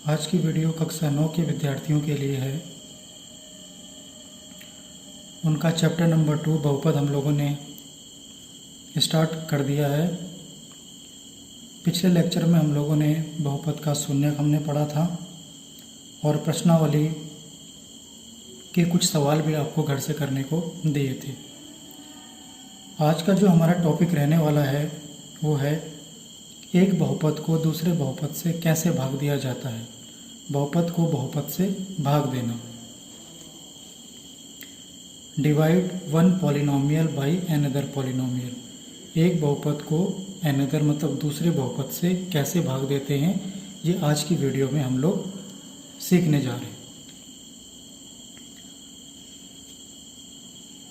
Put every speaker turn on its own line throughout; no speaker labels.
आज की वीडियो कक्षा 9 के विद्यार्थियों के लिए है। उनका चैप्टर नंबर 2 बहुपद हम लोगों ने स्टार्ट कर दिया है। पिछले लेक्चर में हम लोगों ने बहुपद का शून्यक हमने पढ़ा था और प्रश्नावली के कुछ सवाल भी आपको घर से करने को दिए थे। आज का जो हमारा टॉपिक रहने वाला है वो है एक बहुपद को दूसरे बहुपद से कैसे भाग दिया जाता है। बहुपद को बहुपद से भाग देना। Divide one polynomial by another polynomial. एक बहुपद को अनदर मतलब दूसरे बहुपद से कैसे भाग देते हैं, ये आज की वीडियो में हम लोग सीखने जा रहे हैं।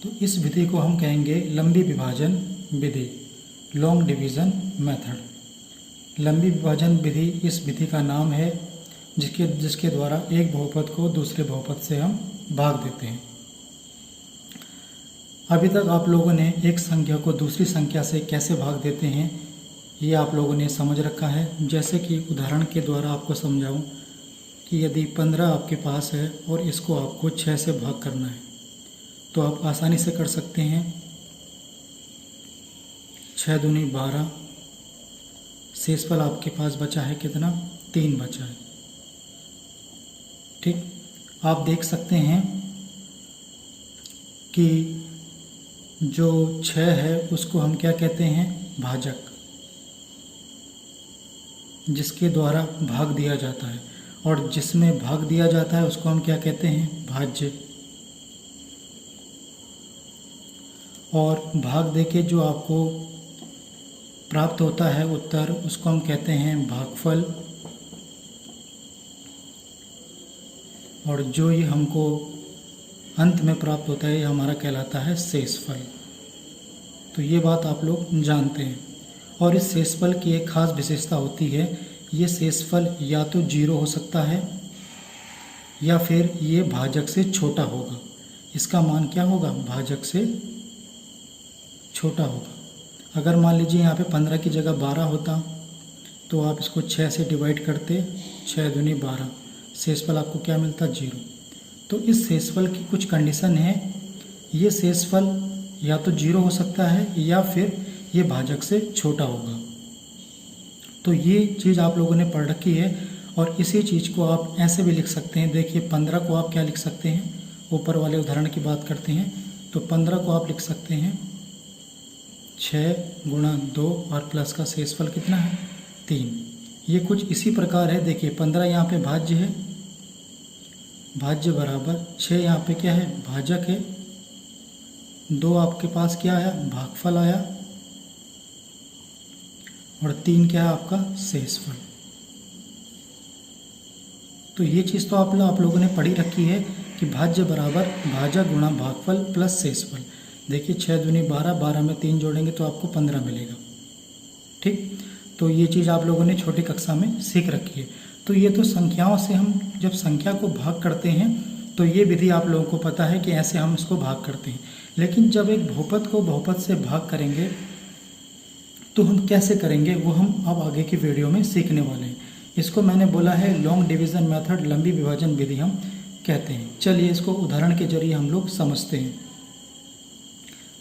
तो इस विधि को हम कहेंगे लंबी विभाजन विधि, लॉन्ग डिवीजन मेथड। लंबी विभाजन विधि इस विधि का नाम है जिसके द्वारा एक बहुपद को दूसरे बहुपद से हम भाग देते हैं। अभी तक आप लोगों ने एक संख्या को दूसरी संख्या से कैसे भाग देते हैं ये आप लोगों ने समझ रखा है। जैसे कि उदाहरण के द्वारा आपको समझाऊं कि यदि 15 आपके पास है और इसको आपको 6 से भाग करना है तो आप आसानी से कर सकते हैं। 6 दूनी 12, शेषफल आपके पास बचा है कितना? 3 बचा है। ठीक, आप देख सकते हैं कि जो 6 है उसको हम क्या कहते हैं? भाजक, जिसके द्वारा भाग दिया जाता है, और जिसमें भाग दिया जाता है उसको हम क्या कहते हैं? भाज्य। और भाग देके जो आपको प्राप्त होता है उत्तर, उसको हम कहते हैं भागफल। और जो ये हमको अंत में प्राप्त होता है ये हमारा कहलाता है शेषफल। तो ये बात आप लोग जानते हैं। और इस शेषफल की एक खास विशेषता होती है, ये शेषफल या तो 0 हो सकता है या फिर ये भाजक से छोटा होगा। इसका मान क्या होगा? भाजक से छोटा होगा। अगर मान लीजिए यहाँ पे 15 की जगह 12 होता तो आप इसको 6 से डिवाइड करते, 6 दूनी 12, शेषफल आपको क्या मिलता? 0। तो इस शेषफल की कुछ कंडीशन है। ये शेषफल या तो 0 हो सकता है या फिर ये भाजक से छोटा होगा। तो ये चीज़ आप लोगों ने पढ़ रखी है। और इसी चीज़ को आप ऐसे भी लिख सकते हैं। देखिए 15 को आप क्या लिख सकते हैं? ऊपर वाले उदाहरण की बात करते हैं तो 15 को आप लिख सकते हैं 6 गुणा 2 और प्लस का शेषफल कितना है? 3। ये कुछ इसी प्रकार है। देखिए 15 यहाँ पे भाज्य है, भाज्य बराबर 6 यहाँ पे क्या है? भाजक है। 2 आपके पास क्या आया? भागफल आया। और 3 क्या है आपका? शेषफल। तो ये चीज़ तो आप लोगों ने पढ़ी रखी है कि भाज्य बराबर भाजक गुणा भागफल प्लस शेषफल। देखिए 6 दूनी 12, 12 में 3 जोड़ेंगे तो आपको 15 मिलेगा। ठीक, तो ये चीज़ आप लोगों ने छोटी कक्षा में सीख रखी है। तो ये तो संख्याओं से हम जब संख्या को भाग करते हैं तो ये विधि आप लोगों को पता है कि ऐसे हम इसको भाग करते हैं। लेकिन जब एक बहुपद को बहुपद से भाग करेंगे तो हम कैसे करेंगे वो हम अब आगे की वीडियो में सीखने वाले हैं। इसको मैंने बोला है लॉन्ग डिवीज़न मेथड, लंबी विभाजन विधि हम कहते हैं। चलिए इसको उदाहरण के जरिए हम लोग समझते हैं।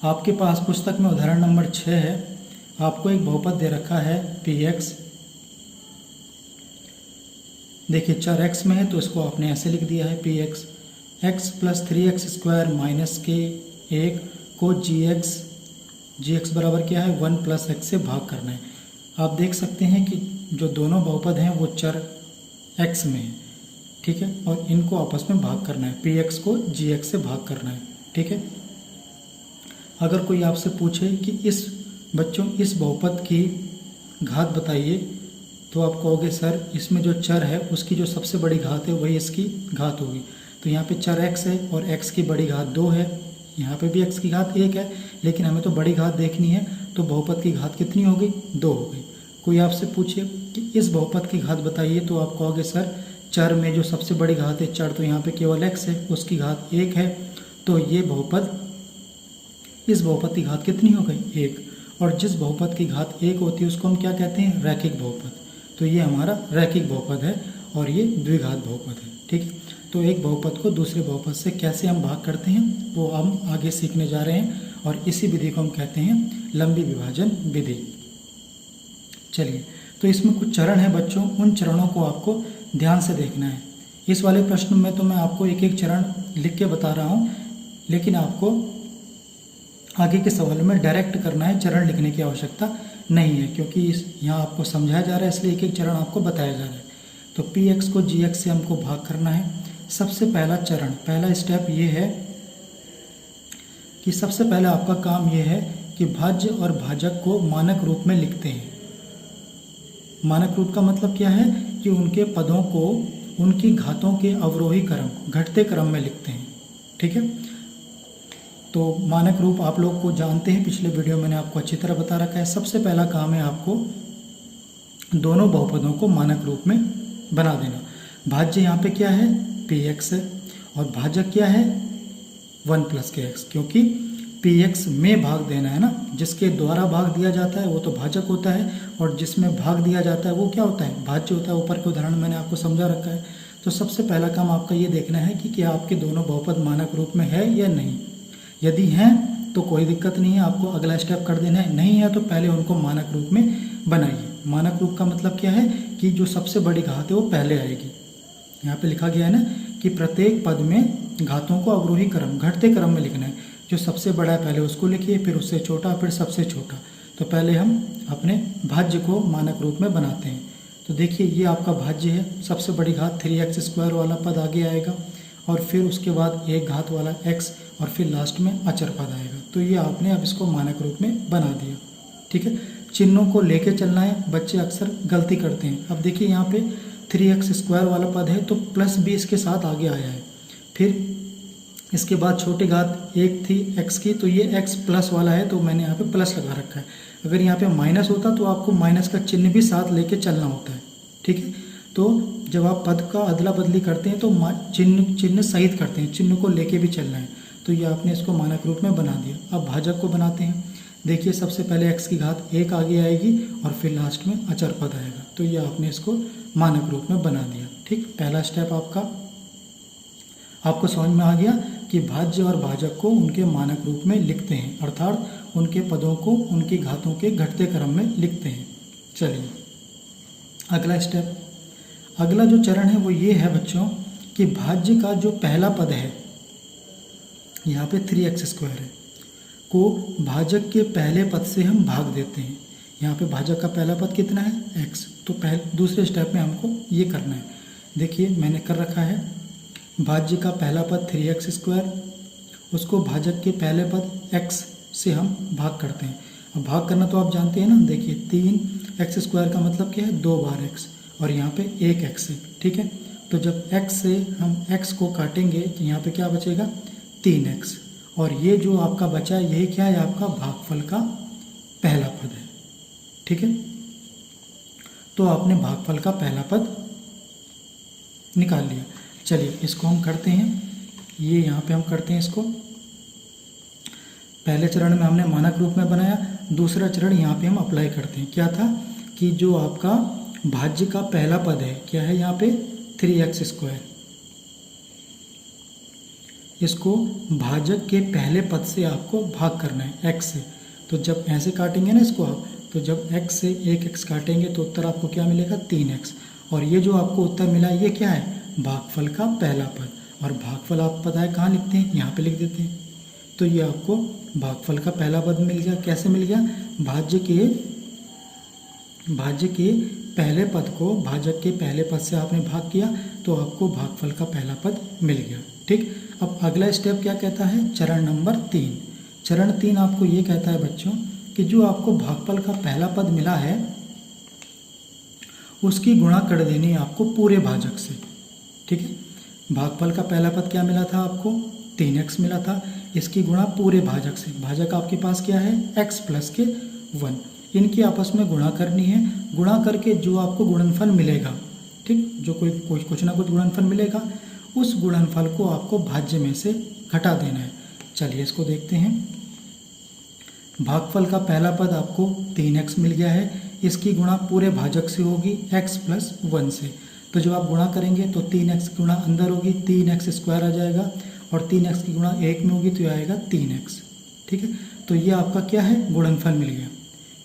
आपके पास पुस्तक में उदाहरण नंबर 6 है। आपको एक बहुपद दे रखा है px। देखिए चर x में है तो इसको आपने ऐसे लिख दिया है px x plus 3x square minus के 1 को gx बराबर क्या है? 1 प्लस x से भाग करना है। आप देख सकते हैं कि जो दोनों बहुपद हैं वो चर x में है। ठीक है, और इनको आपस में भाग करना है। px को gx से भाग करना है। ठीक है, अगर कोई आपसे पूछे कि इस बहुपद की घात बताइए तो आप कहोगे सर इसमें जो चर है उसकी जो सबसे बड़ी घात है वही इसकी घात होगी। तो यहाँ पे चर x है और x की बड़ी घात 2 है, यहाँ पे भी x की घात 1 है, लेकिन हमें तो बड़ी घात देखनी है। तो बहुपद की घात कितनी हो गई? 2 हो गई। कोई आपसे पूछे कि इस बहुपद की घात बताइए तो आप कहोगे सर चर में जो सबसे बड़ी घात है, चर तो यहाँ पे केवल x है, उसकी घात 1 है। तो ये बहुपद, इस बहुपद की घात कितनी हो गई? 1। और जिस बहुपद की घात 1 होती है उसको हम क्या कहते हैं? रैखिक बहुपद। तो ये हमारा रैखिक बहुपद है और ये द्विघात बहुपद है। ठीक है, तो एक बहुपद को दूसरे बहुपद से कैसे हम भाग करते हैं वो हम आगे सीखने जा रहे हैं, और इसी विधि को हम कहते हैं लंबी विभाजन विधि। चलिए, तो इसमें कुछ चरण है बच्चों, उन चरणों को आपको ध्यान से देखना है। इस वाले प्रश्न में तो मैं आपको एक एक चरण लिख के बता रहा हूँ, लेकिन आपको आगे के सवाल में डायरेक्ट करना है, चरण लिखने की आवश्यकता नहीं है, क्योंकि यहाँ आपको समझाया जा रहा है, इसलिए एक एक चरण आपको बताया जा रहा है। तो px को gx से हमको भाग करना है। सबसे पहला चरण, पहला स्टेप ये है कि सबसे पहले आपका काम ये है कि भाज्य और भाजक को मानक रूप में लिखते हैं। मानक रूप का मतलब क्या है कि उनके पदों को उनकी घातों के अवरोही क्रम, घटते क्रम में लिखते हैं। ठीक है, तो मानक रूप आप लोग को जानते हैं, पिछले वीडियो मैंने आपको अच्छी तरह बता रखा है। सबसे पहला काम है आपको दोनों बहुपदों को मानक रूप में बना देना। भाज्य यहाँ पे क्या है, px है, और भाजक क्या है 1 + kx, क्योंकि px में भाग देना है ना, जिसके द्वारा भाग दिया जाता है वो तो भाजक होता है, और जिसमें भाग दिया जाता है वो क्या होता है, भाज्य होता है। ऊपर के उदाहरण मैंने आपको समझा रखा है। तो सबसे पहला काम आपका ये देखना है कि क्या आपके दोनों बहुपद मानक रूप में है या नहीं। यदि हैं तो कोई दिक्कत नहीं है, आपको अगला स्टेप कर देना है। नहीं है तो पहले उनको मानक रूप में बनाइए। मानक रूप का मतलब क्या है कि जो सबसे बड़ी घात है वो पहले आएगी। यहाँ पे लिखा गया है ना कि प्रत्येक पद में घातों को अवरोही क्रम, घटते क्रम में लिखना है। जो सबसे बड़ा है पहले उसको लिखिए, फिर उससे छोटा, फिर सबसे छोटा। तो पहले हम अपने भाज्य को मानक रूप में बनाते हैं। तो देखिए ये आपका भाज्य है, सबसे बड़ी घात 3x² वाला पद आगे आएगा, और फिर उसके बाद एक घात वाला x, और फिर लास्ट में अचर पद आएगा। तो ये आपने अब इसको मानक रूप में बना दिया। ठीक है, चिन्हों को लेके चलना है, बच्चे अक्सर गलती करते हैं। अब देखिए यहाँ पे 3x² वाला पद है तो प्लस भी इसके साथ आगे आया है। फिर इसके बाद छोटी घात 1 थी x की, तो ये x प्लस वाला है, तो मैंने यहाँ पे प्लस लगा रखा है। अगर यहाँ पे माइनस होता तो आपको माइनस का चिन्ह भी साथ लेके चलना होता है। ठीक है, तो जब आप पद का अदला बदली करते हैं तो चिन्ह सहित करते हैं, चिन्ह को लेके भी चलना है। तो ये आपने इसको मानक रूप में बना दिया। अब भाजक को बनाते हैं। देखिए सबसे पहले x की घात 1 आगे आएगी, और फिर लास्ट में अचर पद आएगा। तो ये आपने इसको मानक रूप में बना दिया। ठीक, पहला स्टेप आपको समझ में आ गया कि भाज्य और भाजक को उनके मानक रूप में लिखते हैं, अर्थात उनके पदों को उनकी घातों के घटते क्रम में लिखते हैं। चलिए अगला स्टेप, अगला जो चरण है वो ये है बच्चों कि भाज्य का जो पहला पद है, यहाँ पे 3x² है, को भाजक के पहले पद से हम भाग देते हैं। यहाँ पे भाजक का पहला पद कितना है, x। तो दूसरे स्टेप में हमको ये करना है। देखिए मैंने कर रखा है, भाज्य का पहला पद 3x², उसको भाजक के पहले पद x से हम भाग करते हैं। अब भाग करना तो आप जानते हैं ना, देखिए 3x² का मतलब क्या है, 2 बार x, और यहाँ पे 1x है। ठीक है, तो जब x से हम x को काटेंगे तो यहाँ पे क्या बचेगा, 3x, और ये जो आपका बचा है यही क्या है, आपका भागफल का पहला पद है। ठीक है, तो आपने भागफल का पहला पद निकाल लिया। चलिए इसको हम करते हैं, ये यहाँ पे हम करते हैं इसको। पहले चरण में हमने मानक रूप में बनाया, दूसरा चरण यहाँ पे हम अप्लाई करते हैं। क्या था कि जो आपका भाज्य का पहला पद है, क्या है यहाँ पे 3x², इसको भाजक के पहले पद से आपको भाग करना है x से। तो जब ऐसे काटेंगे ना इसको आप, तो जब x से 1x काटेंगे तो उत्तर आपको क्या मिलेगा, 3x। और ये जो आपको उत्तर मिला ये क्या है, भागफल का पहला पद। और भागफल आपको पता है कहाँ लिखते हैं, यहाँ पे लिख देते हैं। तो ये आपको भागफल का पहला पद मिल गया। कैसे मिल गया, भाज्य के पहले पद को भाजक के पहले पद से आपने भाग किया तो आपको भागफल का पहला पद मिल गया। ठीक, अब अगला स्टेप क्या कहता है, चरण नंबर 3। चरण 3 आपको ये कहता है बच्चों कि जो आपको भागफल का पहला पद मिला है उसकी गुणा कर देनी है आपको पूरे भाजक से। ठीक है, भागफल का पहला पद क्या मिला था आपको, 3x मिला था, इसकी गुणा पूरे भाजक से। भाजक आपके पास क्या है, x + के 1, इनकी आपस में गुणा करनी है। गुणा करके जो आपको गुणनफल मिलेगा, ठीक, जो कुछ ना कुछ गुणनफल मिलेगा, उस गुणनफल को आपको भाज्य में से घटा देना है। चलिए इसको देखते हैं। भागफल का पहला पद आपको 3x मिल गया है, इसकी गुणा पूरे भाजक से होगी x + 1 से। तो जब आप गुणा करेंगे तो 3x की गुणा अंदर होगी, 3x स्क्वायर आ जाएगा, और 3x की गुणा 1 में होगी तो ये आएगा 3x। ठीक है, तो ये आपका क्या है, गुणनफल मिल गया।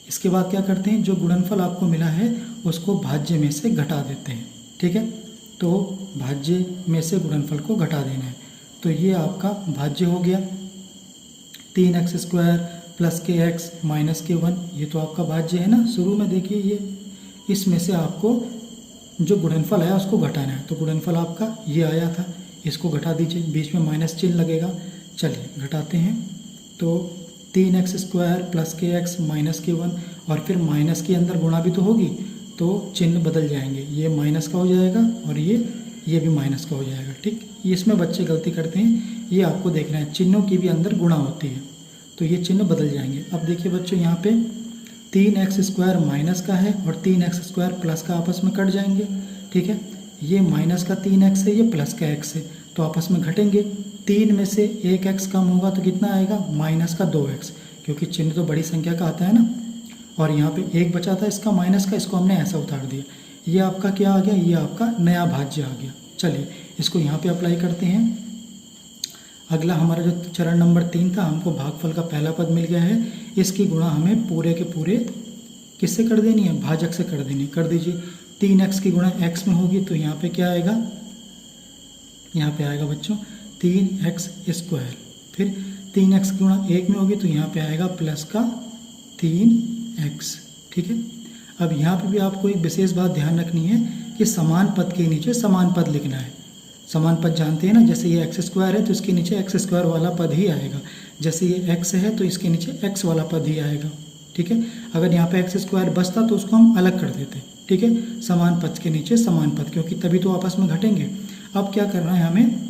इसके बाद क्या करते हैं, जो गुणनफल आपको मिला है उसको भाज्य में से घटा देते हैं। ठीक है, तो भाज्य में से गुणनफल को घटा देना है। तो ये आपका भाज्य हो गया 3x square plus kx minus k1, ये तो आपका भाज्य है ना। शुरू में देखिए ये इसमें से आपको जो गुणनफल आया उसको घटाना है, तो गुणनफल आपका ये आया था, इसको घटा दीजिए, बीच में माइनस चिन्ह लगेगा। चलिए घटाते हैं, तो 3x square plus kx minus k1, और फिर माइनस के अंदर गुणा भी तो होगी, तो चिन्ह बदल जाएंगे, ये माइनस का हो जाएगा और ये भी माइनस का हो जाएगा। ठीक, इसमें बच्चे गलती करते हैं, ये आपको देखना है, चिन्हों की भी अंदर गुणा होती है, तो ये चिन्ह बदल जाएंगे। अब देखिए बच्चों, यहाँ पे 3x स्क्वायर माइनस का है और 3x स्क्वायर प्लस का आपस में कट जाएंगे। ठीक है, ये माइनस का 3x है, ये प्लस का x है, तो आपस में घटेंगे। 3 में से 1x कम होगा तो कितना आएगा, माइनस का 2x, क्योंकि चिन्ह तो बड़ी संख्या का आता है ना। और यहाँ पे 1 बचा था इसका माइनस का, इसको हमने ऐसा उतार दिया। ये आपका क्या आ गया, ये आपका नया भाज्य आ गया। चलिए इसको यहाँ पे अप्लाई करते हैं। अगला हमारा जो चरण नंबर 3 था, हमको भागफल का पहला पद मिल गया है, इसकी गुणा हमें पूरे के पूरे किससे कर देनी है, भाजक से कर देनी है। कर दीजिए, 3x की गुणा x में होगी तो यहाँ पे क्या आएगा, यहाँ पे आएगा बच्चों 3x स्क्वायर, फिर 3x की गुणा 1 में होगी तो यहाँ पे आएगा प्लस का 3x। ठीक है, अब यहाँ पे भी आपको एक विशेष बात ध्यान रखनी है कि समान पद के नीचे समान पद लिखना है। समान पद जानते हैं ना, जैसे ये x स्क्वायर है तो इसके नीचे x स्क्वायर वाला पद ही आएगा, जैसे ये x है तो इसके नीचे x वाला पद ही आएगा। ठीक है, अगर यहाँ पे x स्क्वायर बचता तो उसको हम अलग कर देते। ठीक है, समान पद के नीचे समान पद, क्योंकि तभी तो आपस में घटेंगे। अब क्या करना है, हमें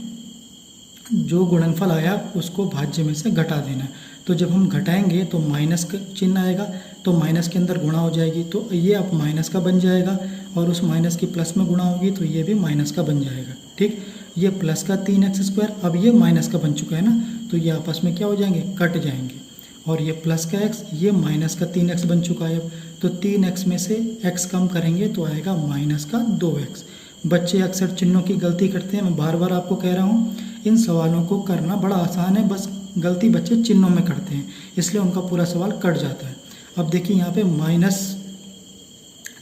जो गुणनफल आया उसको भाज्य में से घटा देना है। तो जब हम घटाएंगे तो माइनस का चिन्ह आएगा, तो माइनस के अंदर गुणा हो जाएगी, तो ये अब माइनस का बन जाएगा, और उस माइनस की प्लस में गुणा होगी तो ये भी माइनस का बन जाएगा। ठीक, ये प्लस का 3x स्क्वायर, अब ये माइनस का बन चुका है ना, तो ये आपस में क्या हो जाएंगे, कट जाएंगे। और ये प्लस का x, ये माइनस का 3x बन चुका है अब, तो 3x में से x कम करेंगे तो आएगा माइनस का 2x। बच्चे अक्सर चिन्हों की गलती करते हैं, मैं बार बार आपको कह रहा हूँ, इन सवालों को करना बड़ा आसान है, बस गलती बच्चे चिन्हों में करते हैं, इसलिए उनका पूरा सवाल कट जाता है। अब देखिए यहाँ पे माइनस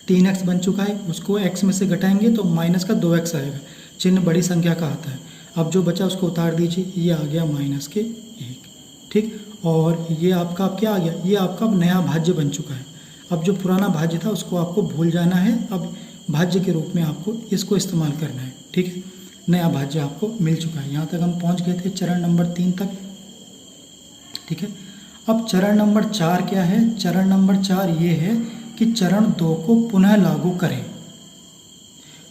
3x बन चुका है, उसको x में से घटाएंगे तो माइनस का 2x आएगा, चिन्ह बड़ी संख्या का आता है। अब जो बचा उसको उतार दीजिए, ये आ गया माइनस के 1। ठीक, और ये आपका अब क्या आ गया, ये आपका अब नया भाज्य बन चुका है। अब जो पुराना भाज्य था उसको आपको भूल जाना है, अब भाज्य के रूप में आपको इसको इस्तेमाल करना है। ठीक है, नया भाज्य आपको मिल चुका है। यहाँ तक हम पहुँच गए थे चरण नंबर 3 तक। ठीक है, अब चरण नंबर 4 क्या है, चरण नंबर 4 ये है कि चरण 2 को पुनः लागू करें।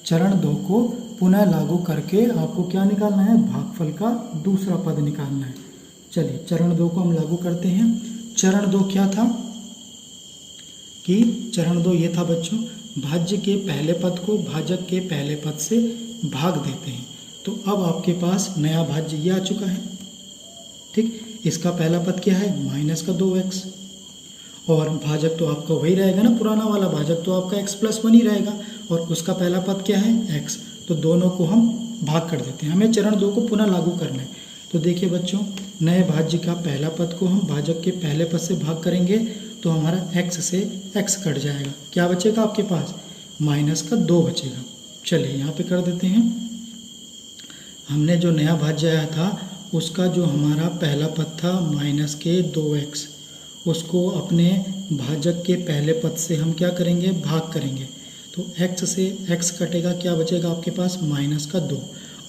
चरण 2 को पुनः लागू करके आपको क्या निकालना है, भागफल का दूसरा पद निकालना है। चलिए चरण 2 को हम लागू करते हैं। चरण 2 क्या था कि चरण 2 ये था बच्चों, भाज्य के पहले पद को भाजक के पहले पद से भाग देते हैं। तो अब आपके पास नया भाज्य ये आ चुका है। ठीक, इसका पहला पद क्या है, माइनस का 2x, और भाजक तो आपका वही रहेगा ना, पुराना वाला भाजक तो आपका x + 1 ही रहेगा, और उसका पहला पद क्या है, x। तो दोनों को हम भाग कर देते हैं, हमें चरण 2 को पुनः लागू करना है। तो देखिए बच्चों, नए भाज्य का पहला पद को हम भाजक के पहले पद से भाग करेंगे तो हमारा x से x कट जाएगा, क्या बचेगा आपके पास, माइनस का 2 बचेगा। चलिए यहाँ पे कर देते हैं। हमने जो नया भाज्य आया था उसका जो हमारा पहला पद था माइनस के 2x, उसको अपने भाजक के पहले पद से हम क्या करेंगे, भाग करेंगे। तो x से x कटेगा, क्या बचेगा आपके पास, माइनस का 2।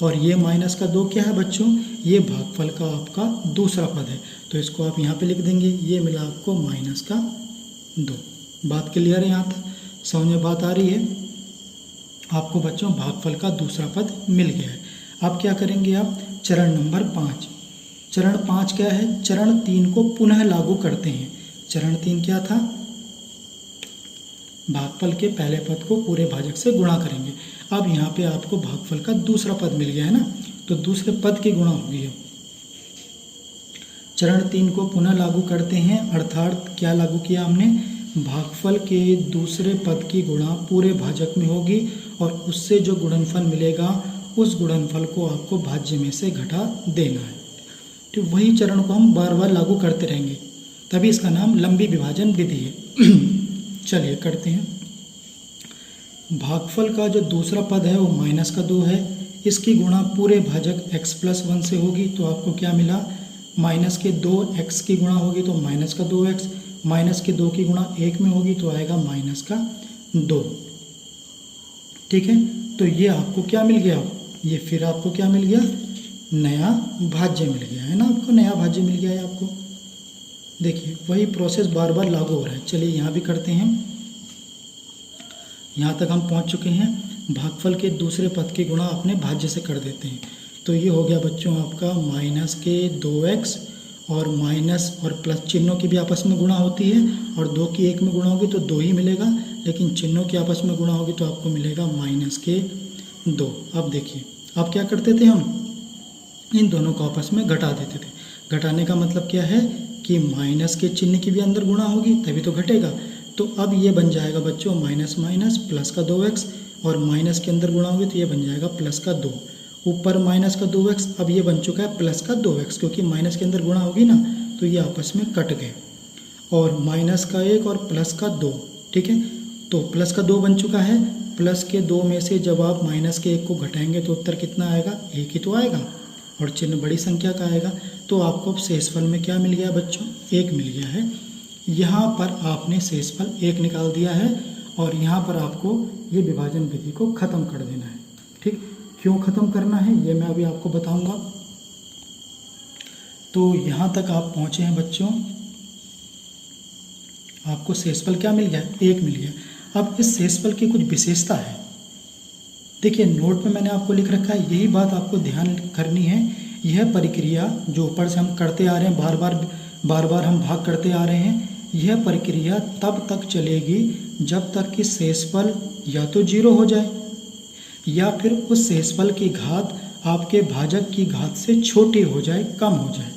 और ये माइनस का 2 क्या है बच्चों, ये भागफल का आपका दूसरा पद है, तो इसको आप यहाँ पे लिख देंगे। ये मिला आपको माइनस का 2। बात क्लियर है, यहाँ तक समझ में बात आ रही है आपको बच्चों, भागफल का दूसरा पद मिल गया है। अब क्या करेंगे आप, चरण नंबर 5। चरण 5 क्या है, चरण 3 को पुनः लागू करते हैं। चरण 3 क्या था, भागफल के पहले पद को पूरे भाजक से गुणा करेंगे। अब यहाँ पे आपको भागफल का दूसरा पद मिल गया है ना, तो दूसरे पद की गुणा होगी। अब चरण 3 को पुनः लागू करते हैं, अर्थात क्या लागू किया हमने, भागफल के दूसरे पद की गुणा पूरे भाजक में होगी और उससे जो गुणनफल मिलेगा उस गुणनफल को आपको भाज्य में से घटा देना है। तो वही चरण को हम बार बार लागू करते रहेंगे, तभी इसका नाम लंबी विभाजन विधि है। चलिए करते हैं। भागफल का जो दूसरा पद है वो -2 है, इसकी गुणा पूरे भाजक x+1 से होगी, तो आपको क्या मिला, -2x की गुणा होगी तो -2x, -2 की गुणा 1 में होगी तो आएगा -2। ठीक है, तो ये आपको क्या मिल गया, ये फिर आपको क्या मिल गया, नया भाज्य मिल गया है ना, आपको नया भाज्य मिल गया है आपको। देखिए वही प्रोसेस बार बार लागू हो रहा है। चलिए यहाँ भी करते हैं। यहाँ तक हम पहुँच चुके हैं। भागफल के दूसरे पद की गुणा अपने भाज्य से कर देते हैं। तो ये हो गया बच्चों आपका -2x और माइनस और प्लस चिन्हों की भी आपस में गुणा होती है, और 2 की 1 में गुणा होगी तो 2 ही मिलेगा, लेकिन चिन्हों की आपस में गुणा होगी तो आपको मिलेगा -2। अब देखिए, अब क्या करते थे, हम इन दोनों को आपस में घटा देते थे। घटाने का मतलब क्या है कि माइनस के चिन्ह की भी अंदर गुणा होगी तभी तो घटेगा। तो अब ये बन जाएगा बच्चों माइनस प्लस का 2x, और माइनस के अंदर गुणा होगी तो ये बन जाएगा प्लस का 2, ऊपर -2x, अब ये बन चुका है प्लस का 2x, क्योंकि माइनस के अंदर गुणा होगी ना तो ये आपस में कट गए, और -1 और प्लस का 2। ठीक है, तो प्लस का 2 बन चुका है। प्लस के 2 में से जब आप -1 को घटाएंगे तो उत्तर कितना आएगा, 1 ही तो आएगा, और चिन्ह बड़ी संख्या का आएगा। तो आपको अब शेषफल में क्या मिल गया बच्चों, 1 मिल गया है। यहाँ पर आपने शेषफल 1 निकाल दिया है, और यहाँ पर आपको ये विभाजन विधि को ख़त्म कर देना है। ठीक, क्यों ख़त्म करना है ये मैं अभी आपको बताऊंगा। तो यहाँ तक आप पहुँचे हैं बच्चों, आपको शेषफल क्या मिल गया, 1 मिल गया। अब इस शेषफल की कुछ विशेषता है। देखिए नोट में मैंने आपको लिख रखा है, यही बात आपको ध्यान करनी है। यह प्रक्रिया जो ऊपर से हम करते आ रहे हैं, बार बार हम भाग करते आ रहे हैं, यह प्रक्रिया तब तक चलेगी जब तक कि शेषफल या तो 0 हो जाए या फिर उस शेषफल की घात आपके भाजक की घात से छोटी हो जाए, कम हो जाए।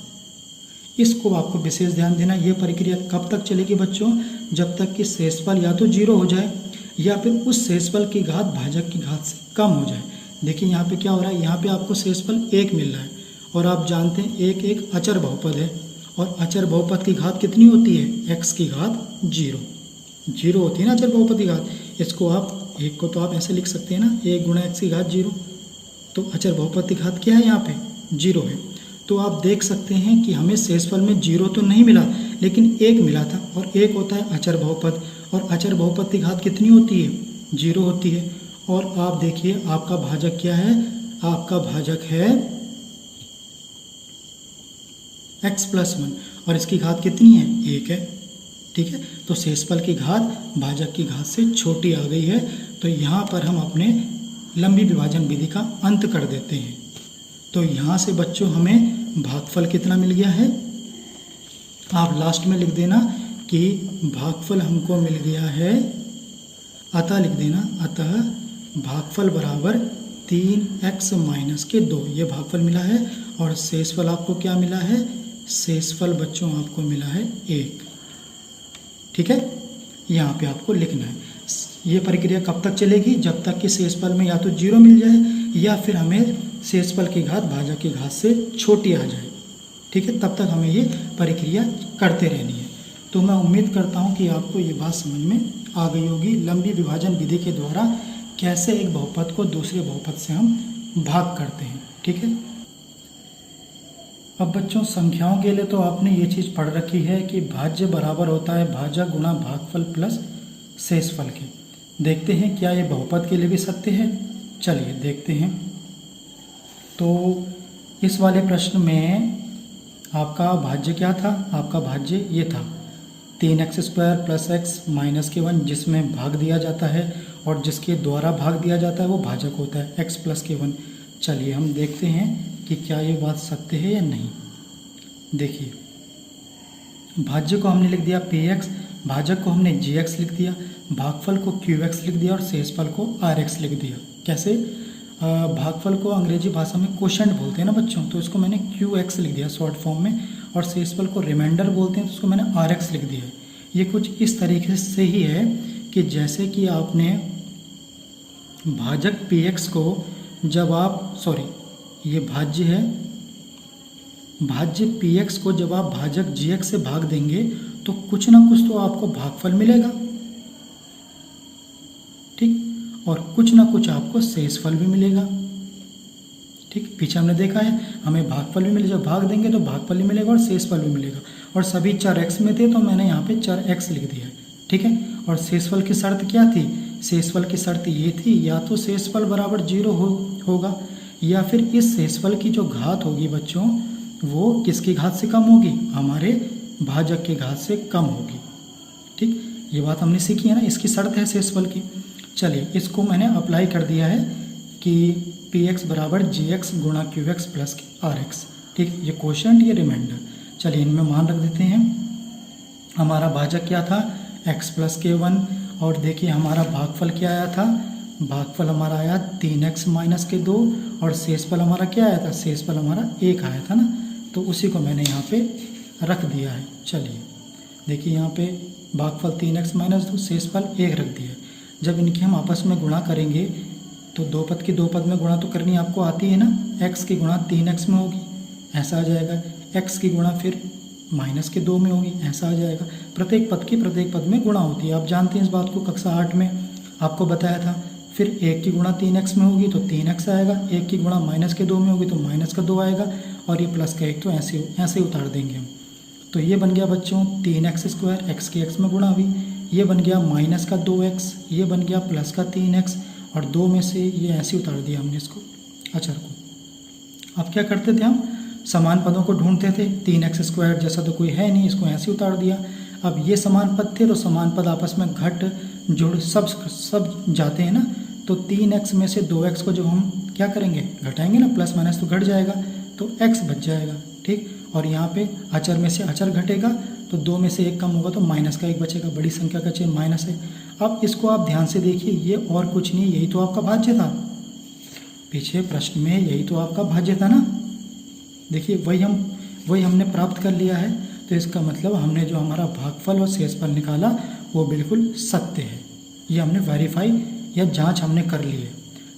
इसको आपको विशेष ध्यान देना। यह प्रक्रिया कब तक चलेगी बच्चों, जब तक कि शेषफल या तो 0 हो जाए या फिर उस शेषफल की घात भाजक की घात से कम हो जाए। देखिए यहाँ पे क्या हो रहा है, यहाँ पे आपको शेषफल 1 मिल रहा है, और आप जानते हैं 1 एक अचर बहुपद है, और अचर बहुपद की घात कितनी होती है, x की घात 0 होती है ना अचर बहुपद की घात। इसको आप 1 को तो आप ऐसे लिख सकते हैं ना, 1 गुणा x की घात 0। तो अचर बहुपद की घात क्या है, यहाँ पे 0 है। तो आप देख सकते हैं कि हमें शेषफल में 0 तो नहीं मिला, लेकिन 1 मिला था, और 1 होता है अचर बहुपद, और अचर बहुपद की घात कितनी होती है, 0 होती है। और आप देखिए आपका भाजक क्या है, आपका भाजक है x+1, और इसकी घात कितनी है, 1 है। ठीक है, तो शेषफल की घात भाजक की घात से छोटी आ गई है। तो यहाँ पर हम अपने लंबी विभाजन विधि का अंत कर देते हैं। तो यहाँ से बच्चों हमें भागफल कितना मिल गया है, आप लास्ट में लिख देना कि भागफल हमको मिल गया है, अतः लिख देना, अतः भागफल बराबर 3x - 2, ये भागफल मिला है। और शेषफल आपको क्या मिला है, शेषफल बच्चों आपको मिला है 1। ठीक है, यहाँ पे आपको लिखना है। ये प्रक्रिया कब तक चलेगी, जब तक कि शेषफल में या तो 0 मिल जाए या फिर हमें शेषफल की घात भाजक की घात से छोटी आ जाए। ठीक है, तब तक हमें ये प्रक्रिया करते रहनी है। तो मैं उम्मीद करता हूँ कि आपको ये बात समझ में आ गई होगी, लंबी विभाजन विधि के द्वारा कैसे एक बहुपद को दूसरे बहुपद से हम भाग करते हैं। ठीक है, अब बच्चों संख्याओं के लिए तो आपने ये चीज़ पढ़ रखी है कि भाज्य बराबर होता है भाजक गुणा भागफल प्लस शेषफल के। देखते हैं क्या ये बहुपद के लिए भी सत्य है, चलिए देखते हैं। तो इस वाले प्रश्न में आपका भाज्य क्या था, आपका भाज्य ये था 3x² + x - 1, जिसमें भाग दिया जाता है और जिसके द्वारा भाग दिया जाता है वो भाजक होता है x + k1। चलिए हम देखते हैं कि क्या ये बात सत्य है या नहीं। देखिए भाज्य को हमने लिख दिया px, भाजक को हमने gx लिख दिया, भागफल को qx लिख दिया और शेषफल को rx लिख दिया। कैसे, भागफल को अंग्रेजी भाषा में क्वोशंट बोलते हैं ना बच्चों, तो इसको मैंने qx लिख दिया शॉर्ट फॉर्म में, और शेषफल को रिमाइंडर बोलते हैं तो उसको मैंने rx लिख दिया है। ये कुछ इस तरीके से ही है कि जैसे कि आपने भाजक px को जब आप ये भाज्य है, भाज्य px को जब आप भाजक gx से भाग देंगे तो कुछ ना कुछ तो आपको भागफल मिलेगा, ठीक, और कुछ ना कुछ आपको शेषफल भी मिलेगा, ठीक। पीछे हमने देखा है हमें भागफल भी मिले, जब भाग देंगे तो भागफल भी मिलेगा और शेषफल भी मिलेगा, और सभी चर x में थे तो मैंने यहाँ पे चर x लिख दिया है, ठीक है। और शेषफल की शर्त क्या थी? शेषफल की शर्त ये थी या तो शेषफल बराबर 0 होगा या फिर इस शेषफल की जो घात होगी बच्चों वो किसकी घात से कम होगी? हमारे भाजक की घात से कम होगी, ठीक। ये बात हमने सीखी है ना, इसकी शर्त है शेषफल की। चलिए इसको मैंने अप्लाई कर दिया है कि px बराबर gx गुणा qx प्लस rx, ठीक। ये क्वोशिएंट, ये रिमाइंडर। चलिए इनमें मान रख देते हैं। हमारा भाजक क्या था? x प्लस k1, और देखिए हमारा भागफल क्या आया था? भागफल हमारा आया 3x माइनस k2, और शेषफल हमारा क्या आया था? शेषफल हमारा 1 आया था ना, तो उसी को मैंने यहाँ पे रख दिया है। चलिए देखिए यहाँ पे भागफल 3x माइनस 2, शेषफल 1 रख दिया है। जब इनकी हम आपस में गुणा करेंगे तो दो पद की दो पद में गुणा तो करनी आपको आती है ना, x की गुणा 3x में होगी, ऐसा आ जाएगा। x की गुणा फिर माइनस के 2 में होगी, ऐसा आ जाएगा। प्रत्येक पद की प्रत्येक पद में गुणा होती है, आप जानते हैं इस बात को, कक्षा 8 में आपको बताया था। फिर 1 की गुणा 3x में होगी तो 3x आएगा, 1 की गुणा माइनस के 2 में होगी तो माइनस का 2 आएगा, और ये प्लस का 1 तो ऐसे उतार देंगे हम। तो ये बन गया बच्चों 3x², x की x में गुणा हुई, ये बन गया माइनस का 2x, ये बन गया प्लस का 3x, और 2 में से ये ऐसे उतार दिया हमने इसको, अचर को। अब क्या करते थे हम? समान पदों को ढूंढते थे। 3x² जैसा तो कोई है नहीं, इसको ऐसे उतार दिया। अब ये समान पद थे तो समान पद आपस में घट जोड़ सब जाते हैं ना, तो 3x में से 2x को जब हम क्या करेंगे? घटाएंगे ना, प्लस माइनस तो घट जाएगा, तो x बच जाएगा, ठीक। और यहाँ पे अचर में से अचर घटेगा तो 2 में से 1 कम होगा तो माइनस का 1 बचेगा, बड़ी संख्या का चिन्ह माइनस है। अब इसको आप ध्यान से देखिए, ये और कुछ नहीं, यही तो आपका भाज्य था। पीछे प्रश्न में यही तो आपका भाज्य था ना, देखिए वही हमने प्राप्त कर लिया है। तो इसका मतलब हमने जो हमारा भागफल और शेषफल निकाला वो बिल्कुल सत्य है, ये हमने वेरीफाई या जांच हमने कर ली है।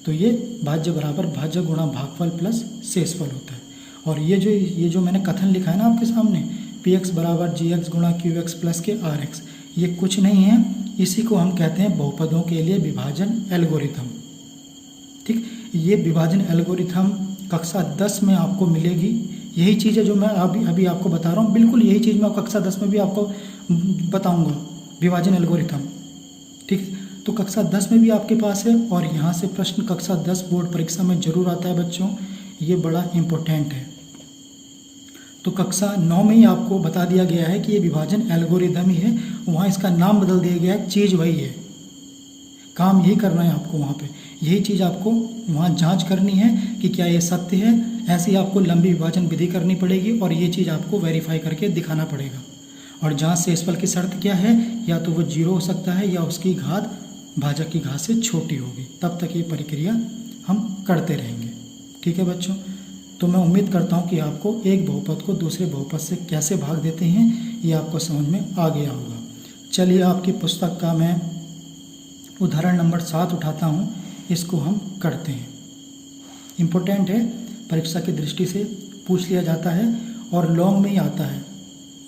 तो ये भाज्य बराबर भाज्य गुणा भागफल प्लस शेषफल होता है। और ये जो मैंने कथन लिखा है ना आपके सामने, px बराबर gx गुणा qx प्लस के rx, ये कुछ नहीं है, इसी को हम कहते हैं बहुपदों के लिए विभाजन एल्गोरिथम, ठीक। ये विभाजन एल्गोरिथम कक्षा 10 में आपको मिलेगी। यही चीज़ है जो मैं अभी आपको बता रहा हूँ, बिल्कुल यही चीज़ मैं कक्षा 10 में भी आपको बताऊँगा, विभाजन एल्गोरिथम, ठीक। तो कक्षा 10 में भी आपके पास है, और यहाँ से प्रश्न कक्षा 10 बोर्ड परीक्षा में जरूर आता है बच्चों, ये बड़ा इम्पोर्टेंट है। तो कक्षा 9 में ही आपको बता दिया गया है कि ये विभाजन एल्गोरिदम ही है, वहाँ इसका नाम बदल दिया गया है, चीज़ वही है, काम यही करना है आपको। वहाँ पे यही चीज़ आपको वहाँ जांच करनी है कि क्या ये सत्य है। ऐसे ही आपको लंबी विभाजन विधि करनी पड़ेगी और ये चीज़ आपको वेरीफाई करके दिखाना पड़ेगा। और जहाँ शेषफल की शर्त क्या है, या तो वो 0 हो सकता है या उसकी घात भाजक की घात से छोटी होगी, तब तक ये प्रक्रिया हम करते रहेंगे, ठीक है बच्चों। तो मैं उम्मीद करता हूँ कि आपको एक बहुपद को दूसरे बहुपद से कैसे भाग देते हैं ये आपको समझ में आ गया होगा। चलिए आपकी पुस्तक का मैं उदाहरण नंबर 7 उठाता हूँ, इसको हम करते हैं। इम्पोर्टेंट है, परीक्षा की दृष्टि से पूछ लिया जाता है और लॉन्ग में ही आता है,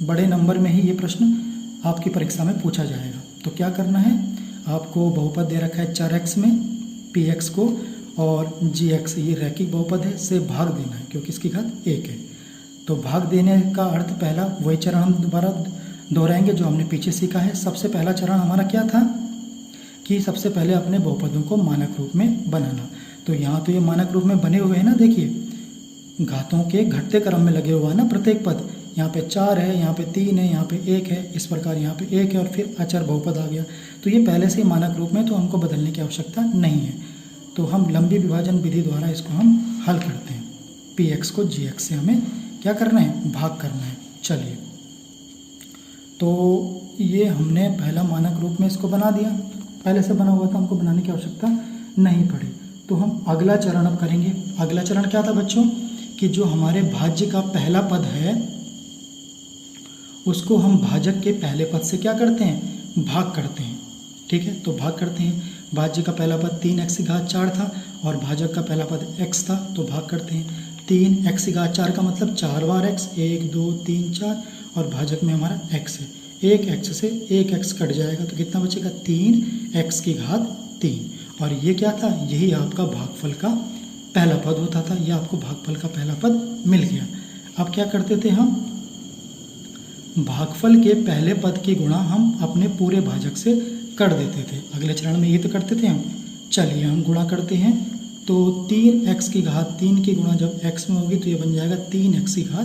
बड़े नंबर में ही ये प्रश्न आपकी परीक्षा में पूछा जाएगा। तो क्या करना है, आपको बहुपद दे रखा है 4x में, px को और gx, ये रैखिक बहुपद है, से भाग देना है क्योंकि इसकी घात 1 है। तो भाग देने का अर्थ पहला वही चरण हम दोबारा दोहराएंगे जो हमने पीछे सीखा है। सबसे पहला चरण हमारा क्या था कि सबसे पहले अपने बहुपदों को मानक रूप में बनाना। तो यहाँ तो ये मानक रूप में बने हुए हैं ना, देखिए घातों के घटते क्रम में लगे हुआ है ना प्रत्येक पद। यहाँ पे 4 है, यहाँ पे 3 है, यहाँ पे 1 है, इस प्रकार यहाँ पे 1 है और फिर अचर बहुपद आ गया। तो ये पहले से ही मानक रूप में, तो हमको बदलने की आवश्यकता नहीं है। तो हम लंबी विभाजन विधि द्वारा इसको हम हल करते हैं। px को gx से हमें क्या करना है, भाग करना है। चलिए, तो ये हमने पहला मानक रूप में इसको बना दिया, पहले से बना हुआ था, हमको बनाने की आवश्यकता नहीं पड़ी। तो हम अगला चरण अब करेंगे। अगला चरण क्या था बच्चों कि जो हमारे भाज्य का पहला पद है उसको हम भाजक के पहले पद से क्या करते हैं, भाग करते हैं। ठीक है, तो भाग करते हैं। भाज्य का पहला पद 3x⁴ था और भाजक का पहला पद x था, तो भाग करते हैं। 3x⁴ का मतलब 4 बार x, 1 2 3 4, और भाजक में हमारा x है। एक x से एक x कट जाएगा तो कितना बचेगा, 3x⁻3। और ये क्या था, यही आपका भागफल का पहला पद होता था। ये आपको भागफल का पहला पद मिल गया। अब क्या करते थे हम, भागफल के पहले पद की गुणा हम अपने पूरे भाजक से कर देते थे। अगले चरण में ये तो करते थे हम। चलिए हम गुणा करते हैं। तो 3x⁻3 की गुणा जब x में होगी तो ये बन जाएगा 3x⁴।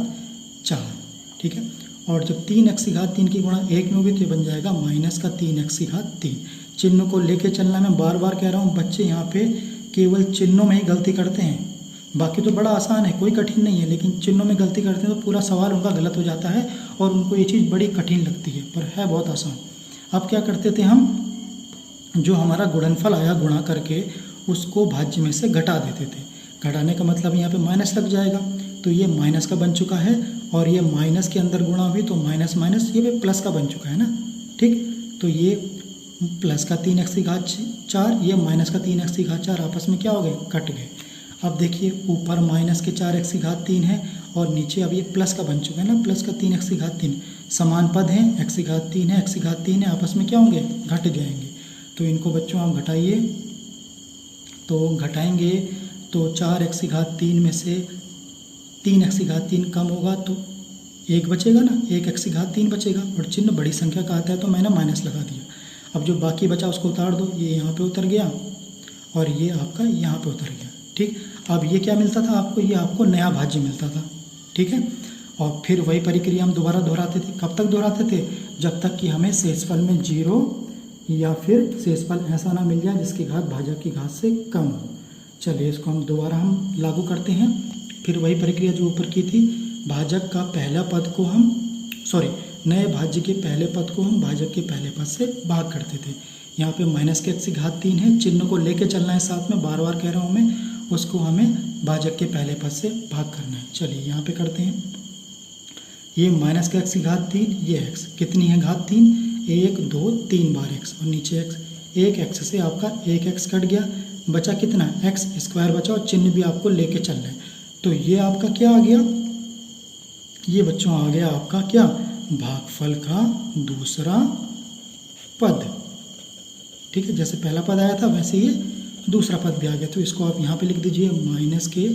ठीक है, और जब 3x⁻3 की गुणा 1 में होगी तो ये बन जाएगा -3x⁻3। चिन्ह को लेके चलना। मैं बार बार कह रहा हूँ बच्चे यहाँ पे केवल चिन्हों में ही गलती करते हैं, बाकी तो बड़ा आसान है, कोई कठिन नहीं है, लेकिन चिन्हों में गलती करते हैं तो पूरा सवाल उनका गलत हो जाता है और उनको ये चीज़ बड़ी कठिन लगती है, पर है बहुत आसान। अब क्या करते थे हम, जो हमारा गुणनफल आया गुणा करके उसको भाज्य में से घटा देते थे। घटाने का मतलब यहाँ पे माइनस लग जाएगा, तो ये माइनस का बन चुका है, और ये माइनस के अंदर गुणा हुई तो माइनस माइनस ये भी प्लस का बन चुका है ना। ठीक, तो ये प्लस का 3x⁴, ये माइनस का 3x⁴ आपस में क्या हो गए, कट गए। अब देखिए ऊपर माइनस के 4x⁻3 है और नीचे अब ये प्लस का बन चुका है ना, प्लस का 3x⁻3। समान पद हैं, x⁻3 है, x⁻3 है, आपस में क्या होंगे, घट जाएंगे। तो इनको बच्चों आप घटाइए, तो घटाएंगे तो 4x⁻3 में से 3x⁻3 कम होगा तो 1 बचेगा ना, 1x⁻3 बचेगा, और चिन्ह बड़ी संख्या का आता है तो मैंने माइनस लगा दिया। अब जो बाकी बचा उसको उतार दो, ये यहाँ पे उतर गया और ये आपका यहाँ पे उतर गया। ठीक, अब ये क्या मिलता था आपको, ये आपको नया भाज्य मिलता था। ठीक है, और फिर वही प्रक्रिया हम दोबारा दोहराते थे। कब तक दोहराते थे, जब तक कि हमें शेषफल में 0 या फिर शेषफल ऐसा ना मिल जाए जिसकी घात भाजक की घात से कम हो। चलिए इसको हम दोबारा हम लागू करते हैं। फिर वही प्रक्रिया जो ऊपर की थी, भाजक का पहला पद को हम नए भाज्य के पहले पद को हम भाजक के पहले पद से भाग करते थे। यहाँ पे माइनस के x⁻3 है, चिन्ह को लेके चलना है साथ में, बार बार कह रहा हूँ मैं, उसको हमें भाजक के पहले पद से भाग करना है। चलिए यहाँ पे करते हैं। ये माइनस का x⁻3, ये x कितनी है घात 3, 1 2 3 बार x, और नीचे x, एक x से आपका एक x कट गया, बचा कितना, x² बचा, और चिन्ह भी आपको लेके चलना है। तो ये आपका क्या आ गया, ये बच्चों आ गया आपका क्या, भागफल का दूसरा पद। ठीक है, जैसे पहला पद आया था वैसे ये दूसरा पद भी आ गया। तो इसको आप यहाँ पे लिख दीजिए -के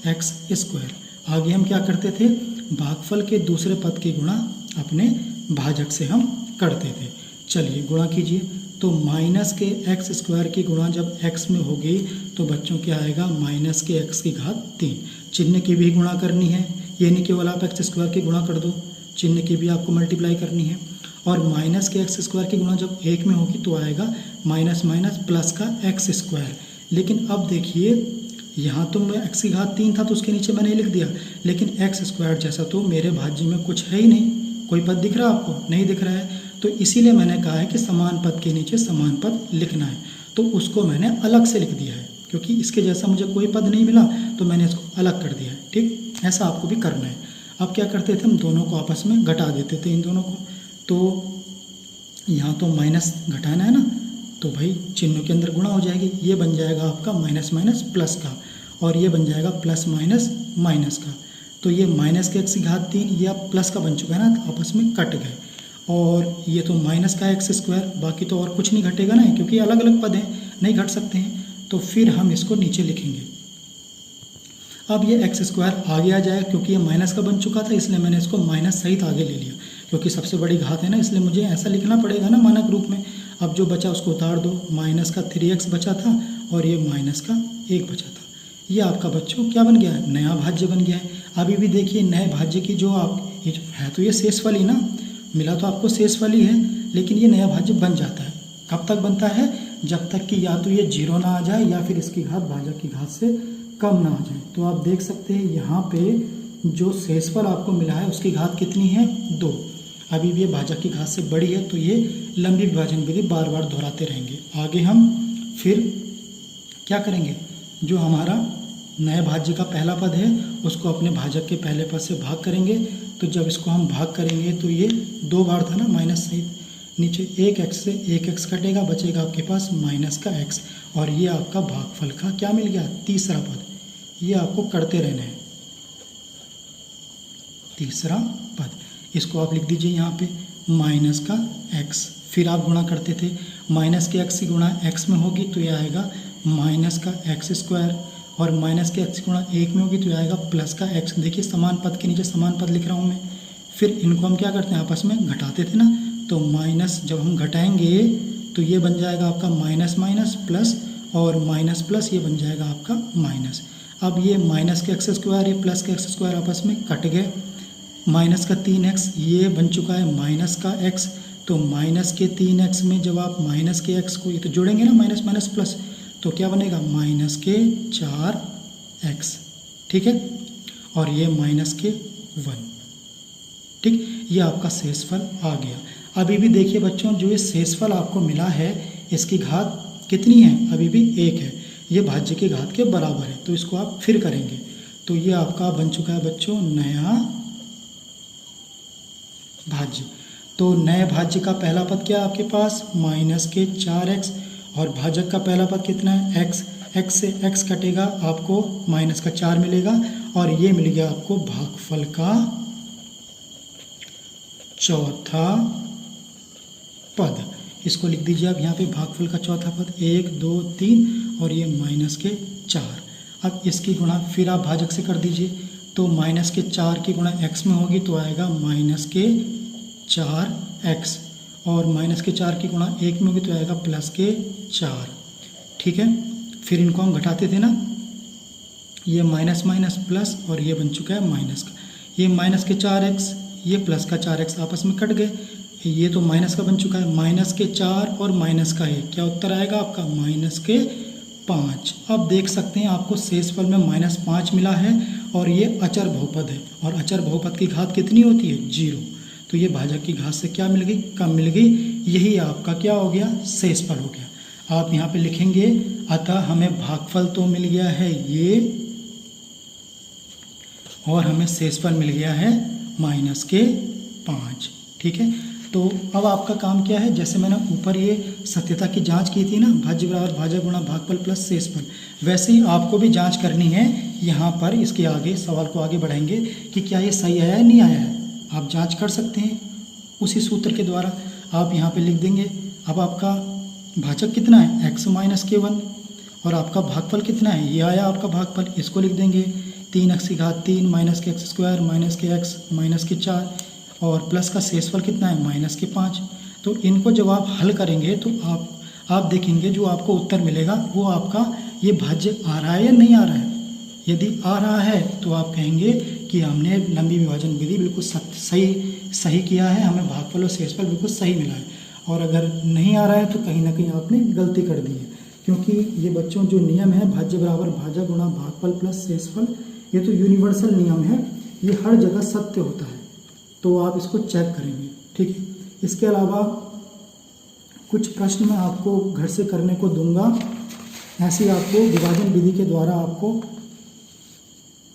x²। आगे हम क्या करते थे, भागफल के दूसरे पद की गुणा अपने भाजक से हम करते थे। चलिए गुणा कीजिए। तो -के x² की गुणा जब x में होगी तो बच्चों क्या आएगा, -के x⁻3। चिन्ह की भी गुणा करनी है, ये नहीं केवल आप x² की गुणा कर दो, चिन्ह की भी आपको मल्टीप्लाई करनी है। और -के x² की गुणा जब 1 में होगी तो आएगा माइनस माइनस प्लस का x²। लेकिन अब देखिए यहाँ तो मैं x⁻3 था तो उसके नीचे मैंने लिख दिया, लेकिन x² जैसा तो मेरे भाज्य में कुछ है ही नहीं। कोई पद दिख रहा है आपको, नहीं दिख रहा है, तो इसीलिए मैंने कहा है कि समान पद के नीचे समान पद लिखना है। तो उसको मैंने अलग से लिख दिया है, क्योंकि इसके जैसा मुझे कोई पद नहीं मिला तो मैंने इसको अलग कर दिया है। ठीक, ऐसा आपको भी करना है। अब क्या करते थे, हम दोनों को आपस में घटा देते थे, इन दोनों को। तो यहाँ तो माइनस घटाना है ना, तो भाई चिन्हों के अंदर गुणा हो जाएगी, ये बन जाएगा आपका माइनस माइनस प्लस का, और ये बन जाएगा प्लस माइनस माइनस का। तो ये माइनस के x⁻3 ये अब प्लस का बन चुका है ना, तो आपस में कट गए। और ये तो माइनस का x², बाकी तो और कुछ नहीं घटेगा ना, क्योंकि अलग अलग पद हैं, नहीं घट सकते हैं। तो फिर हम इसको नीचे लिखेंगे। अब ये x² आगे आ जाएगा, क्योंकि ये माइनस का बन चुका था इसलिए मैंने इसको माइनस सहित आगे ले लिया, क्योंकि सबसे बड़ी घात है ना, इसलिए मुझे ऐसा लिखना पड़ेगा ना मानक रूप में। अब जो बचा उसको उतार दो, माइनस का 3x बचा था और ये माइनस का 1 बचा था। ये आपका बच्चों क्या बन गया है, नया भाज्य बन गया है। अभी भी देखिए नए भाज्य की जो आप ये जो है तो ये शेषफल ही ना, मिला तो आपको शेषफल ही है, लेकिन ये नया भाज्य बन जाता है। कब तक बनता है, जब तक कि या तो ये 0 ना आ जाए या फिर इसकी घात भाजक की घात से कम ना आ जाए। तो आप देख सकते हैं यहाँ पे जो शेषफल आपको मिला है उसकी घात कितनी है, 2। अभी भी ये भाजक की घात से बड़ी है, तो ये लंबी विभाजन विधि बार बार दोहराते रहेंगे। आगे हम फिर क्या करेंगे, जो हमारा नए भाज्य का पहला पद है उसको अपने भाजक के पहले पद से भाग करेंगे। तो जब इसको हम भाग करेंगे तो ये 2 बार था ना माइनस सहित, नीचे 1x से 1x कटेगा, बचेगा आपके पास माइनस का x, और ये आपका भागफल का क्या मिल गया, तीसरा पद। ये आपको करते रहना है, तीसरा पद। इसको आप लिख दीजिए यहाँ पे माइनस का x, फिर आप गुणा करते थे, माइनस के x की गुणा x में होगी तो ये आएगा माइनस का x स्क्वायर, और माइनस के x की गुणा 1 में होगी तो ये आएगा प्लस का x। देखिए समान पद के नीचे समान पद लिख रहा हूँ मैं। फिर इनको हम क्या करते हैं, आपस में घटाते थे ना, तो माइनस जब हम घटाएंगे तो ये बन जाएगा आपका माइनस माइनस प्लस, और माइनस प्लस ये बन जाएगा आपका माइनस। अब ये माइनस के x स्क्वायर ये प्लस के x स्क्वायर आपस में कट गए, माइनस का 3x ये बन चुका है माइनस का x, तो माइनस के 3x में जब आप माइनस के x को ये तो जोड़ेंगे ना, माइनस माइनस प्लस, तो क्या बनेगा माइनस के 4x, ठीक है, और ये माइनस के 1, ठीक। ये आपका शेषफल आ गया। अभी भी देखिए बच्चों, जो ये शेषफल आपको मिला है इसकी घात कितनी है, अभी भी 1 है, ये भाज्य की घात के बराबर है। तो इसको आप फिर करेंगे तो ये आपका बन चुका है बच्चों नया भाज्य। तो नए भाज्य का पहला पद क्या है आपके पास, माइनस के 4x, और भाजक का पहला पद कितना है x, x से x कटेगा, आपको माइनस का 4 मिलेगा, और ये मिल गया आपको भागफल का चौथा पद। इसको लिख दीजिए आप यहाँ पे भागफल का चौथा पद, 1 2 3, और ये माइनस के 4। अब इसकी गुणा फिर आप भाजक से कर दीजिए, तो माइनस के 4 की गुणा x में होगी तो आएगा माइनस के 4x, और माइनस के 4 की गुणा 1 में होगी तो आएगा प्लस के 4, ठीक है। फिर इनको हम घटाते थे ना, ये माइनस माइनस प्लस, और ये बन चुका है माइनस का, ये माइनस के 4x ये प्लस का 4x आपस में कट गए, ये तो माइनस का बन चुका है, माइनस के 4 और माइनस का 1, क्या उत्तर आएगा आपका माइनस के 5। अब देख सकते हैं आपको शेषफल में -5 मिला है, और ये अचर बहुपद है, और अचर बहुपद की घात कितनी होती है, 0। तो ये भाजक की घात से क्या मिल गई, कम मिल गई। यही आपका क्या हो गया, शेषफल हो गया। आप यहाँ पे लिखेंगे अतः हमें भागफल तो मिल गया है ये, और हमें शेषफल मिल गया है -5, ठीक है। तो अब आपका काम क्या है, जैसे मैंने ऊपर ये सत्यता की जांच की थी ना, भाज्य बराबर भाजक गुणा भागफल प्लस शेषफल, वैसे ही आपको भी जांच करनी है यहाँ पर। इसके आगे सवाल को आगे बढ़ाएंगे कि क्या ये सही आया है नहीं आया है, आप जांच कर सकते हैं उसी सूत्र के द्वारा। आप यहाँ पे लिख देंगे, अब आपका भाजक कितना है, x माइनस के 1, और आपका भागफल कितना है, ये आया आपका भागफल। इसको लिख देंगे 3x की घात 3 माइनस के x स्क्वायर माइनस के x माइनस के 4, और प्लस का शेषफल कितना है, माइनस के 5। तो इनको जब आप हल करेंगे तो आप देखेंगे जो आपको उत्तर मिलेगा वो आपका ये भाज्य आ रहा है या नहीं आ रहा है। यदि आ रहा है तो आप कहेंगे कि हमने लंबी विभाजन विधि बिल्कुल सही किया है, हमें भागफल और शेषफल बिल्कुल सही मिला है। और अगर नहीं आ रहा है तो कहीं ना कहीं आपने गलती कर दी है, क्योंकि ये बच्चों जो नियम है भाज्य बराबर भाजक गुणा भागफल प्लस शेषफल, ये तो यूनिवर्सल नियम है, ये हर जगह सत्य होता है। तो आप इसको चेक करेंगे, ठीक है। इसके अलावा कुछ प्रश्न मैं आपको घर से करने को दूंगा, ऐसे ही आपको विभाजन विधि के द्वारा आपको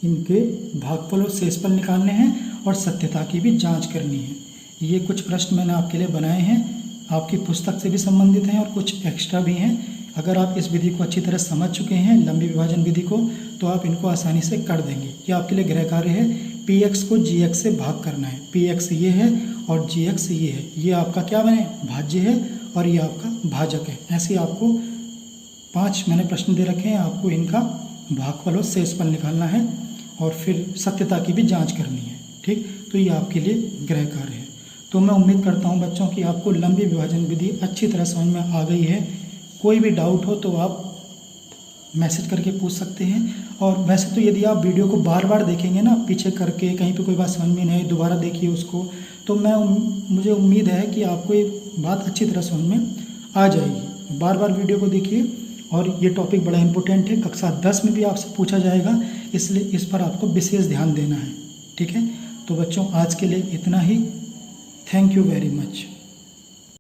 इनके भागफल और शेषफल निकालने हैं और सत्यता की भी जांच करनी है। ये कुछ प्रश्न मैंने आपके लिए बनाए हैं, आपकी पुस्तक से भी संबंधित हैं और कुछ एक्स्ट्रा भी हैं। अगर आप इस विधि को अच्छी तरह समझ चुके हैं, लंबी विभाजन विधि को, तो आप इनको आसानी से कर देंगे। ये आपके लिए गृह कार्य है, px को gx से भाग करना है। px ये है और gx ये है, ये आपका क्या बने, भाज्य है, और ये आपका भाजक है। ऐसे आपको 5 मैंने प्रश्न दे रखे हैं, आपको इनका भागफल और शेषफल निकालना है और फिर सत्यता की भी जांच करनी है, ठीक। तो ये आपके लिए गृह कार्य है। तो मैं उम्मीद करता हूँ बच्चों कि आपको लंबी विभाजन विधि अच्छी तरह समझ में आ गई है। कोई भी डाउट हो तो आप मैसेज करके पूछ सकते हैं। और वैसे तो यदि आप वीडियो को बार बार देखेंगे ना, पीछे करके कहीं पे कोई बात समझ में नहीं, दोबारा देखिए उसको, तो मुझे उम्मीद है कि आपको ये बात अच्छी तरह समझ में आ जाएगी। बार बार वीडियो को देखिए, और ये टॉपिक बड़ा इंपॉर्टेंट है, कक्षा 10 में भी आपसे पूछा जाएगा, इसलिए इस पर आपको विशेष ध्यान देना है, ठीक है। तो बच्चों आज के लिए इतना ही। Thank you very much.